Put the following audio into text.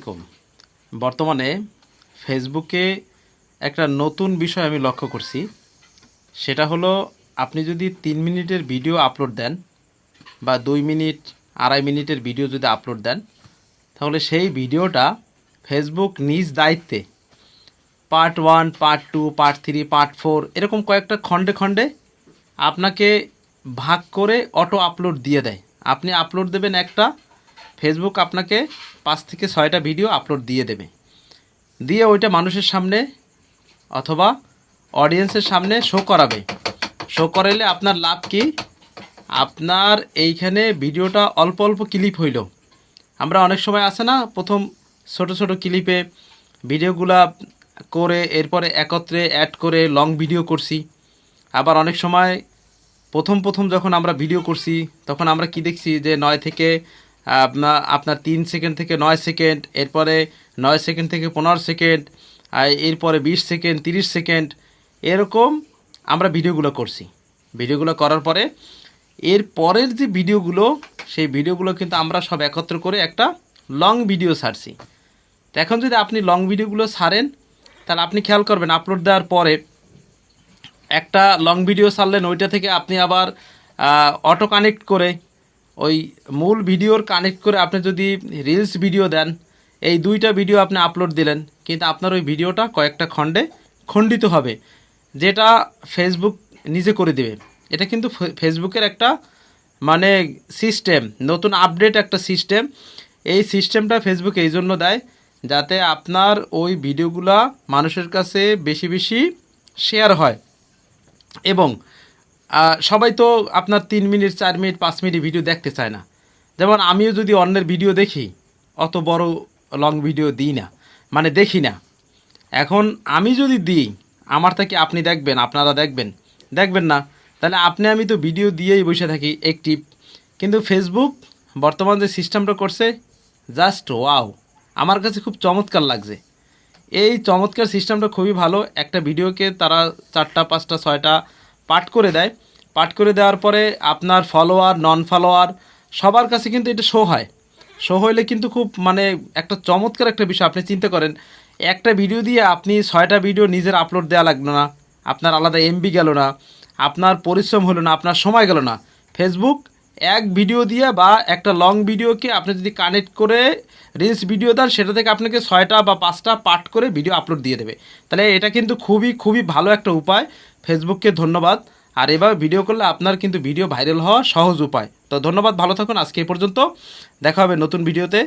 আলাইকুম। বর্তমানে ফেসবুকে একটা নতুন বিষয় আমি লক্ষ্য করছি। সেটা হলো আপনি যদি 3 মিনিটের ভিডিও আপলোড দেন বা 2 মিনিট, 2.5 মিনিটের ভিডিও যদি আপলোড দেন, তাহলে সেই ভিডিওটা ফেসবুক নিজ দায়িত্বে পার্ট 1, পার্ট 2, পার্ট 3, পার্ট 4 এরকম কয়েকটা খণ্ডে খণ্ডে আপনাকে ভাগ করে অটো আপলোড দিয়ে দেয়। আপনি আপলোড দেবেন একটা, ফেসবুক আপনাকে 5 থেকে 6টা ভিডিও আপলোড দিয়ে দেবে। দিয়ে ওইটা মানুষের সামনে অথবা অডিয়েন্সের সামনে শো করাবে। শো করাইলে আপনার লাভ কি? আপনার এইখানে ভিডিওটা অল্প অল্প ক্লিপ হইল। আমরা অনেক সময় আছে না, প্রথম ছোট ছোট ক্লিপে ভিডিওগুলা করে এরপরে একত্রে অ্যাড করে লং ভিডিও করছি। আবার অনেক সময় প্রথম যখন আমরা ভিডিও করছি তখন আমরা কি দেখছি যে 9 থেকে আপনার 3 সেকেন্ড থেকে 9 সেকেন্ড, এরপরে 9 সেকেন্ড থেকে 15 সেকেন্ড, আর এরপরে 20 সেকেন্ড, 30 সেকেন্ড, এরকম আমরা ভিডিওগুলো করছি। ভিডিওগুলো করার পরে এর পরের যে ভিডিওগুলো, সেই ভিডিওগুলো কিন্তু আমরা সব একত্র করে একটা লং ভিডিও ছাড়ছি। তো এখন যদি আপনি লং ভিডিওগুলো ছাড়েন, তাহলে আপনি খেয়াল করবেন আপলোড দেওয়ার পরে একটা লং ভিডিও ছাড়লেন, ওইটা থেকে আপনি আবার অটো কানেক্ট করে ওই মূল ভিডিওর কানেক্ট করে আপনি যদি রিলস ভিডিও দেন, এই 2টা ভিডিও আপনি আপলোড দিলেন, কিন্তু আপনার ওই ভিডিওটা কয়েকটা খণ্ডে খণ্ডিত হবে, যেটা ফেসবুক নিজে করে দেবে। এটা কিন্তু ফেসবুকের একটা মানে সিস্টেম, নতুন আপডেট একটা সিস্টেম। এই সিস্টেমটা ফেসবুক এই জন্য দেয় যাতে আপনার ওই ভিডিওগুলা মানুষের কাছে বেশি বেশি শেয়ার হয়। এবং সবাই তো আপনার 3 মিনিট, 4 মিনিট, 5 মিনিট ভিডিও দেখতে চায় না। যেমন আমিও যদি অন্যের ভিডিও দেখি, অত বড় লং ভিডিও দিই না, মানে দেখি না। এখন আমি যদি দিই, আমারটা কি আপনি দেখবেন, আপনারা দেখবেন না। তাহলে আমি তো ভিডিও দিয়েই বসে থাকি অ্যাক্টিভ। কিন্তু ফেসবুক বর্তমান যে সিস্টেমটা করছে, জাস্ট ওয়াও, আমার কাছে খুব চমৎকার লাগছে। এই চমৎকার সিস্টেমটা খুবই ভালো। একটা ভিডিওকে তারা 4টা, 5টা, 6টা পার্ট করে দেয়। পার্ট করে দেওয়ার পরে আপনার ফলোয়ার, নন ফলোয়ার সবার কাছে কিন্তু এটা শো হয়। শো হইলে কিন্তু খুব মানে একটা চমৎকার একটা বিষয়। আপনি চিন্তা করেন, একটা ভিডিও দিয়ে আপনি 6টা ভিডিও নিজের আপলোড দেওয়া লাগলো না, আপনার আলাদা এমবি গেল না, আপনার পরিশ্রম হলো না, আপনার সময় গেল না। ফেসবুক এক ভিডিও দিয়ে বা একটা লং ভিডিওকে আপনি যদি কানেক্ট করে রিলস ভিডিও দেন, সেটা থেকে আপনাকে 6টা বা 5টা পার্ট করে ভিডিও আপলোড দিয়ে দেবে। তাহলে এটা কিন্তু খুবই খুবই ভালো একটা উপায়। ফেসবুককে ধন্যবাদ। আর এভাবে ভিডিও করলে আপনার কিন্তু ভিডিও ভাইরাল হওয়া সহজ উপায়। তো ধন্যবাদ, ভালো থাকুন। আজকে এই পর্যন্ত, দেখা হবে নতুন ভিডিওতে।